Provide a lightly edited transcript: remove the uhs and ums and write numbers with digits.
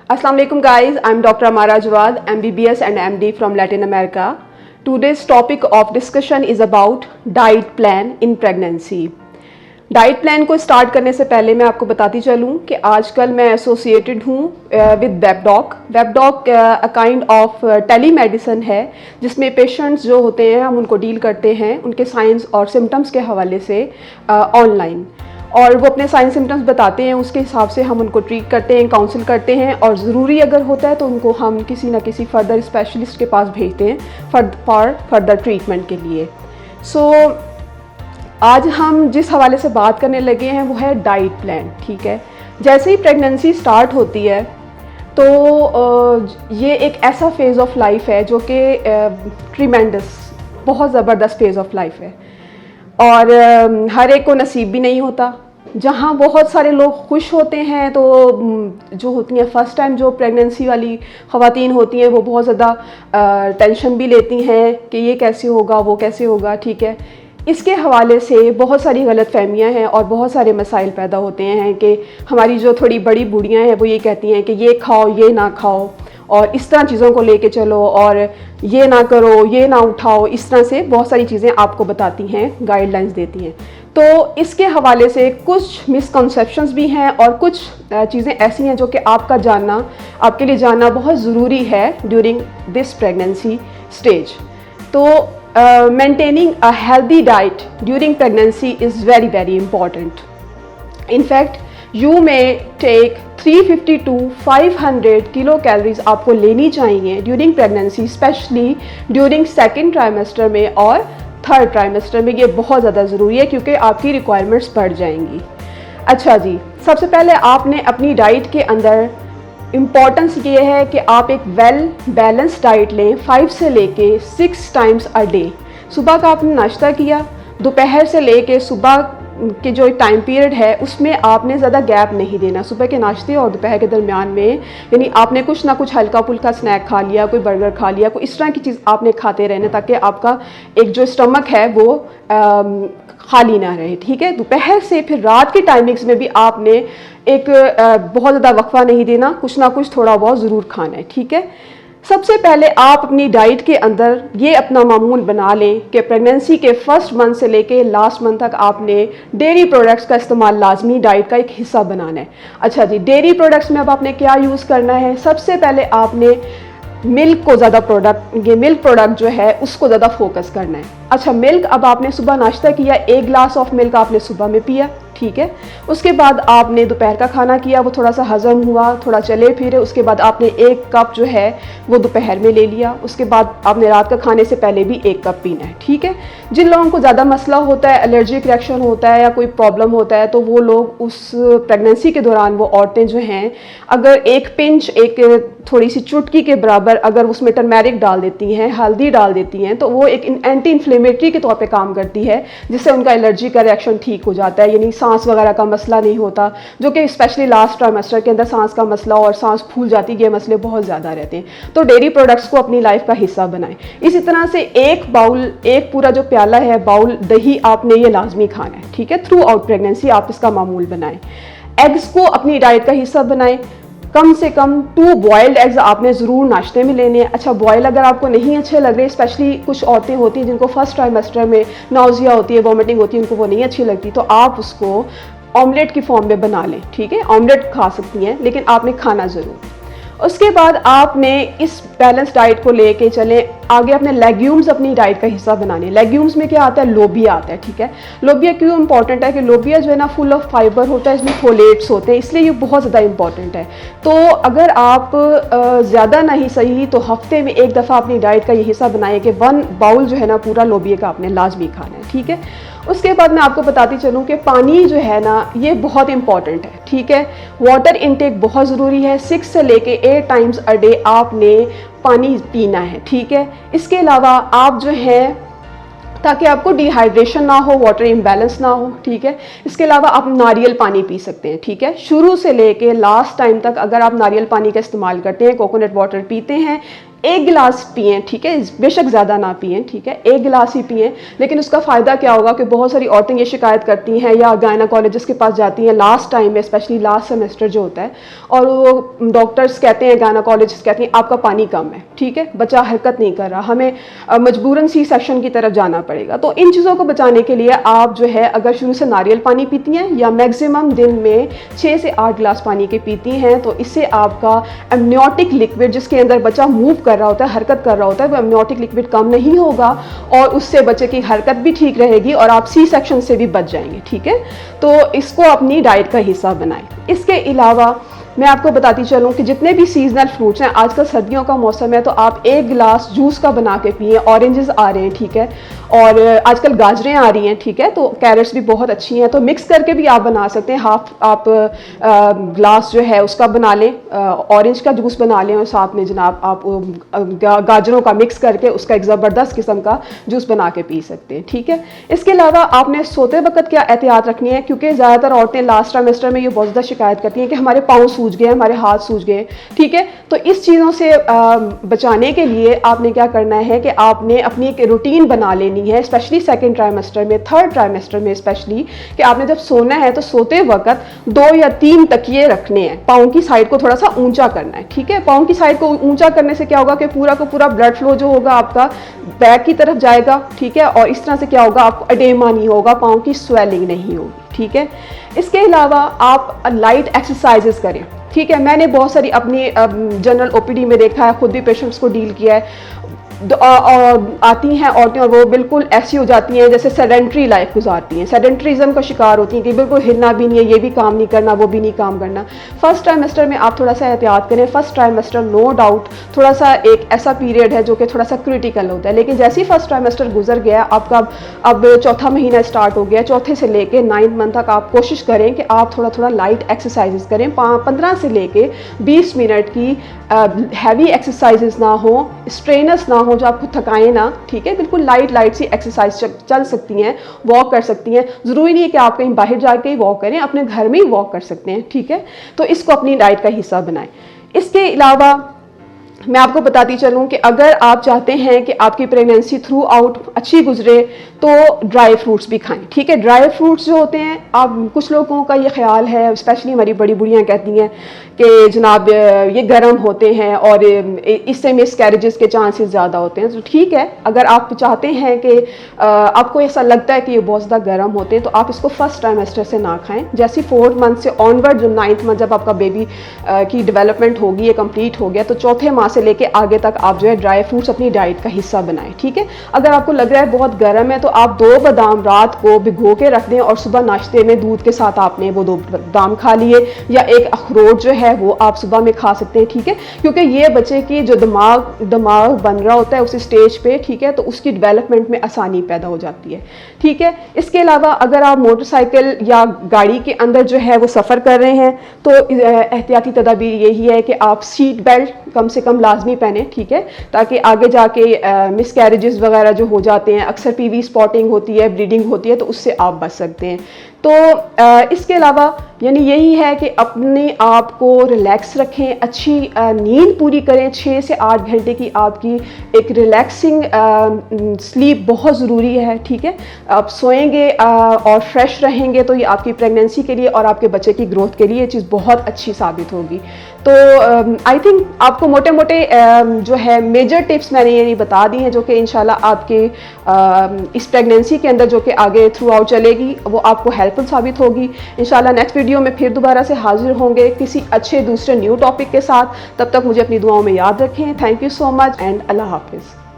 Assalamu alaikum guys, I'm Dr. Amara Jawad, MBBS and MD from Latin America. Today's topic of discussion is about diet plan in pregnancy. Diet plan को start करने से पहले मैं आपको बताती चलूँ कि आजकल मैं एसोसिएटेड हूँ with Webdoc. Webdoc a kind of telemedicine है जिसमें पेशेंट्स जो होते हैं हम उनको डील करते हैं उनके साइंस और सिम्टम्स के हवाले से ऑनलाइन, और वो अपने साइन सिम्टम्स बताते हैं, उसके हिसाब से हम उनको ट्रीट करते हैं, काउंसिल करते हैं, और ज़रूरी अगर होता है तो उनको हम किसी न किसी फर्दर स्पेशलिस्ट के पास भेजते हैं फॉर फर्दर ट्रीटमेंट के लिए। आज हम जिस हवाले से बात करने लगे हैं वो है डाइट प्लान। ठीक है, जैसे ही प्रेगनेंसी स्टार्ट होती है तो ये एक ऐसा फेज़ ऑफ लाइफ है जो कि ट्रीमेंडस, बहुत ज़बरदस्त फेज़ ऑफ लाइफ है, और हर एक को नसीब भी नहीं होता। जहाँ बहुत सारे लोग खुश होते हैं तो जो होती हैं फ़र्स्ट टाइम जो प्रेगनेंसी वाली ख़वातीन होती हैं वो बहुत ज़्यादा टेंशन भी लेती हैं कि ये कैसे होगा, वो कैसे होगा। ठीक है, इसके हवाले से बहुत सारी गलतफहमियां हैं और बहुत सारे मसाइल पैदा होते हैं कि हमारी जो थोड़ी बड़ी बूढ़ियाँ हैं वो ये कहती हैं कि ये खाओ, ये ना खाओ, और इस तरह चीज़ों को लेके चलो, और ये ना करो, ये ना उठाओ। इस तरह से बहुत सारी चीज़ें आपको बताती हैं, गाइडलाइंस देती हैं। तो इसके हवाले से कुछ मिसकंसेप्शंस भी हैं और कुछ चीज़ें ऐसी हैं जो कि आपके लिए जानना बहुत ज़रूरी है ड्यूरिंग दिस प्रेगनेंसी स्टेज। तो maintaining a healthy diet during pregnancy is very important. In fact, you may take 350 to 500 kilocalories आपको लेनी चाहिए during pregnancy, especially during second trimester में और third trimester में। ये बहुत ज़्यादा ज़रूरी है क्योंकि आपकी requirements बढ़ जाएंगी। अच्छा जी, सबसे पहले आपने अपनी डाइट के अंदर इम्पॉर्टेंस ये है कि आप एक वेल बैलेंस डाइट लें 5 से लेके 6 टाइम्स अ डे। सुबह का आपने नाश्ता किया, दोपहर से लेके सुबह के जो टाइम पीरियड है उसमें आपने ज़्यादा गैप नहीं देना। सुबह के नाश्ते और दोपहर के दरमियान में यानी आपने कुछ ना कुछ हल्का फुल्का स्नैक खा लिया, कोई बर्गर खा लिया, कोई इस तरह की चीज़ आपने खाते रहने ताकि आपका एक जो स्टमक है वो खाली ना रहे। ठीक है, दोपहर से फिर रात की टाइमिंग्स में भी आपने एक बहुत ज़्यादा वक्फा नहीं देना, कुछ ना कुछ थोड़ा बहुत ज़रूर खाना है। ठीक है, सबसे पहले आप अपनी डाइट के अंदर ये अपना मामूल बना लें कि प्रेगनेंसी के फर्स्ट मंथ से लेके लास्ट मंथ तक आपने डेयरी प्रोडक्ट्स का इस्तेमाल लाजमी डाइट का एक हिस्सा बनाना है। अच्छा जी, डेयरी प्रोडक्ट्स में अब आपने क्या यूज़ करना है? सबसे पहले आपने मिल्क को ज़्यादा मिल्क प्रोडक्ट जो है उसको ज़्यादा फोकस करना है। अच्छा, मिल्क, अब आपने सुबह नाश्ता किया, 1 ग्लास ऑफ मिल्क आपने सुबह में पिया। ठीक है, उसके बाद आपने दोपहर का खाना किया, वो थोड़ा सा हज़म हुआ, थोड़ा चले फिरे, उसके बाद आपने 1 कप जो है वो दोपहर में ले लिया। उसके बाद आपने रात का खाने से पहले भी 1 कप पीना है। ठीक है, जिन लोगों को ज़्यादा मसला होता है, एलर्जिक रिएक्शन होता है या कोई प्रॉब्लम होता है, तो वो लोग उस प्रेगनेंसी के दौरान वो औरतें जो हैं अगर 1 पिंच, एक थोड़ी सी चुटकी के बराबर अगर उसमें टर्मेरिक डाल देती हैं, हल्दी डाल देती हैं, तो वो एक एंटी इन्फ्लेमेटरी के तौर पे काम करती है जिससे उनका एलर्जी का रिएक्शन ठीक हो जाता है, यानी सांस वगैरह का मसला नहीं होता, जो कि स्पेशली लास्ट ट्राइमेस्टर के अंदर सांस का मसला और सांस फूल जाती है, ये मसले बहुत ज़्यादा रहते हैं। तो डेयरी प्रोडक्ट्स को अपनी लाइफ का हिस्सा बनाएं। इसी तरह से एक पूरा जो प्याला है, बाउल दही आपने ये लाजमी खाना है। ठीक है, थ्रू आउट प्रेगनेंसी आप इसका मामूल बनाएं। एग्स को अपनी डाइट का हिस्सा बनाएं। कम से कम 2 बॉयल्ड एग्स आपने ज़रूर नाश्ते में लेने हैं। अच्छा, बॉयल अगर आपको नहीं अच्छे लग रहे, स्पेशली कुछ औरतें होती हैं जिनको फर्स्ट ट्राइमेस्टर में नाउजिया होती है, वॉमिटिंग होती है, उनको वो नहीं अच्छी लगती, तो आप उसको ऑमलेट की फॉर्म में बना लें। ठीक है, ऑमलेट खा सकती हैं लेकिन आपने खाना ज़रूर। उसके बाद आपने इस बैलेंस डाइट को लेके चलें आगे। अपने लेग्यूम्स अपनी डाइट का हिस्सा बनाने। लेग्यूम्स में क्या आता है? लोबिया आता है। ठीक है, लोबिया क्यों इंपॉर्टेंट है कि लोबिया जो है ना फुल ऑफ फाइबर होता है, इसमें फोलेट्स होते हैं, इसलिए ये बहुत ज़्यादा इंपॉर्टेंट है। तो अगर आप ज़्यादा नहीं सही तो हफ्ते में 1 दफ़ा अपनी डाइट का ये हिस्सा बनाएं कि 1 बाउल जो है ना पूरा लोबिया का आपने लाजमी खाना है। ठीक है, उसके बाद मैं आपको बताती चलूँ कि पानी जो है ना ये बहुत इंपॉर्टेंट है। ठीक है, वाटर इनटेक बहुत ज़रूरी है। 6 से लेके 8 टाइम्स अ डे आपने पानी पीना है। ठीक है, इसके अलावा आप जो है ताकि आपको डिहाइड्रेशन ना हो, वाटर इम्बैलेंस ना हो। ठीक है, इसके अलावा आप नारियल पानी पी सकते हैं। ठीक है, शुरू से लेके लास्ट टाइम तक अगर आप नारियल पानी का इस्तेमाल करते हैं, कोकोनट वाटर पीते हैं, 1 गिलास पिएं, ठीक है, बेशक ज़्यादा ना पिएं, ठीक है, 1 गिलास ही पिएं। लेकिन उसका फ़ायदा क्या होगा कि बहुत सारी औरतें ये शिकायत करती हैं या गायनाकोलॉजिस्ट के पास जाती हैं लास्ट टाइम में, स्पेशली लास्ट सेमेस्टर जो होता है, और वो डॉक्टर्स कहते हैं, गायनाकोलॉजिस्ट कहती हैं आपका पानी कम है, ठीक है, बच्चा हरकत नहीं कर रहा, हमें मजबूरन सी सेक्शन की तरफ जाना पड़ेगा। तो इन चीज़ों को बचाने के लिए आप जो है अगर शुरू से नारियल पानी पीती हैं या मैक्सिमम दिन में 6 से 8 गिलास पानी के पीती हैं, तो इससे आपका एमनियोटिक लिक्विड जिसके अंदर बच्चा मूव कर रहा होता है, हरकत कर रहा होता है, वो एमनियोटिक लिक्विड कम नहीं होगा और उससे बच्चे की हरकत भी ठीक रहेगी और आप सी सेक्शन से भी बच जाएंगे, ठीक है। तो इसको अपनी डाइट का हिस्सा बनाएं। इसके अलावा मैं आपको बताती चलूँ कि जितने भी सीजनल फ्रूट्स हैं, आजकल सर्दियों का मौसम है तो आप 1 गिलास जूस का बना के पिए। ऑरेंजेस आ रहे हैं, ठीक है, और आजकल गाजरें आ रही हैं, ठीक है, तो कैरेट्स भी बहुत अच्छी हैं, तो मिक्स करके भी आप बना सकते हैं। हाफ आप ग्लास जो है उसका बना लें, ऑरेंज का जूस बना लें और साथ में जनाब आप गाजरों का मिक्स करके उसका एक ज़बरदस्त किस्म का जूस बना के पी सकते हैं, ठीक है। इसके अलावा आपने सोते वक्त क्या एहतियात रखनी है, क्योंकि ज़्यादातर औरतें लास्ट ट्राइमेस्टर में ये बहुत ज़्यादा शिकायत करती हैं कि हमारे पाँव सूज गए, हमारे हाथ सूज गए, ठीक है। तो इस चीज़ों से बचाने के लिए आपने क्या करना है कि आपने अपनी एक रूटीन बना लेनी है, स्पेशली सेकंड ट्राइमेस्टर में, थर्ड ट्राइमेस्टर में स्पेशली, कि आपने जब सोना है तो सोते वक्त 2 या 3 तकिए रखने हैं, पाँव की साइड को थोड़ा सा ऊंचा करना है, ठीक है। पाँव की साइड को ऊंचा करने से क्या होगा कि पूरा का पूरा ब्लड फ्लो जो होगा आपका बैक की तरफ जाएगा, ठीक है, और इस तरह से क्या होगा, आपको एडेमा नहीं होगा, पाँव की स्वेलिंग नहीं होगी, ठीक है। इसके अलावा आप लाइट एक्सरसाइजेस करें, ठीक है। मैंने बहुत सारी अपनी जनरल ओपीडी में देखा है, खुद भी पेशेंट्स को डील किया है, आती हैं औरतें और वो बिल्कुल ऐसी हो जाती हैं जैसे सेडेंट्री लाइफ गुजारती हैं, सेडेंट्रीज़म का शिकार होती हैं कि बिल्कुल हिलना भी नहीं है, ये भी काम नहीं करना, वो भी नहीं काम करना। फर्स्ट ट्राइमेस्टर में आप थोड़ा सा एहतियात करें। फर्स्ट ट्राइमेस्टर नो डाउट थोड़ा सा एक ऐसा पीरियड है जो कि थोड़ा सा क्रिटिकल होता है, लेकिन जैसे ही फर्स्ट ट्राइमेस्टर गुजर गया, आपका अब चौथा महीना स्टार्ट हो गया, चौथे से लेके 9th मंथ तक आप कोशिश करें कि आप थोड़ा थोड़ा लाइट एक्सरसाइजेस करें। 15 से लेके 20 मिनट की हैवी एक्सरसाइजेस ना हो, स्ट्रेनर्स ना हो जो आपको थकाएं ना, ठीक है। बिल्कुल लाइट लाइट सी एक्सरसाइज चल सकती हैं, वॉक कर सकती हैं, ज़रूरी नहीं है कि आप कहीं बाहर जाके ही वॉक करें, अपने घर में ही वॉक कर सकते हैं, ठीक है। तो इसको अपनी डाइट का हिस्सा बनाएं। इसके अलावा मैं आपको बताती चलूँ कि अगर आप चाहते हैं कि आपकी प्रेगनेंसी थ्रू आउट अच्छी गुजरे तो ड्राई फ्रूट्स भी खाएं, ठीक है। ड्राई फ्रूट्स जो होते हैं, आप कुछ लोगों का ये ख्याल है, स्पेशली हमारी बड़ी बुढ़ियाँ कहती हैं कि जनाब ये गर्म होते हैं और इससे मिसकैरेजेस के चांसेस ज़्यादा होते हैं। तो ठीक है, अगर आप चाहते हैं कि आपको ऐसा लगता है कि ये बहुत ज़्यादा गर्म होते हैं तो आप इसको फर्स्ट ट्राइमेस्टर से ना खाएं। जैसे 4th मंथ से ऑनवर्ड, जो 9th मंथ जब आपका बेबी की डेवलपमेंट होगी, ये कंप्लीट हो गया, तो चौथे माह से लेके आगे तक आप जो है ड्राई फ्रूट्स अपनी डाइट का हिस्सा बनाएं, ठीक है। अगर आपको लग रहा है बहुत गर्म है तो आप 2 बादाम रात को भिगो के रख दें और सुबह नाश्ते में दूध के साथ आपने वो 2 बादाम खा लिए, या एक अखरोट जो है वो आप सुबह में खा सकते हैं, ठीक है। क्योंकि ये बच्चे की जो दिमाग बन रहा होता है उस स्टेज पे, ठीक है, तो उसकी डेवलपमेंट में आसानी पैदा हो जाती है, ठीक है। इसके अलावा अगर आप मोटरसाइकिल या गाड़ी के अंदर जो है वो सफ़र कर रहे हैं तो एहतियाती तदाबीर यही है कि आप सीट बेल्ट कम से कम लाजमी पहने, ठीक है, ताकि आगे जाके मिसकैरेजेस वगैरह जो हो जाते हैं, अक्सर पीवी स्पॉटिंग होती है, ब्लीडिंग होती है, तो उससे आप बच सकते हैं। तो इसके अलावा यानी यही है कि अपने आप को रिलैक्स रखें, अच्छी नींद पूरी करें। 6 से 8 घंटे की आपकी एक रिलैक्सिंग स्लीप बहुत ज़रूरी है, ठीक है। आप सोएंगे और फ्रेश रहेंगे तो ये आपकी प्रेगनेंसी के लिए और आपके बच्चे की ग्रोथ के लिए ये चीज़ बहुत अच्छी साबित होगी। तो आई थिंक आपको मोटे मोटे जो है मेजर टिप्स मैंने ये बता दी हैं जो कि इंशाल्लाह आपके इस प्रेगनेंसी के अंदर जो कि आगे थ्रू आउट चलेगी वो आपको हेल्पफुल साबित होगी। इंशाल्लाह नेक्स्ट वीडियो में फिर दोबारा से हाजिर होंगे किसी अच्छे दूसरे न्यू टॉपिक के साथ। तब तक मुझे अपनी दुआओं में याद रखें। Thank you so much and अल्लाह हाफिज़।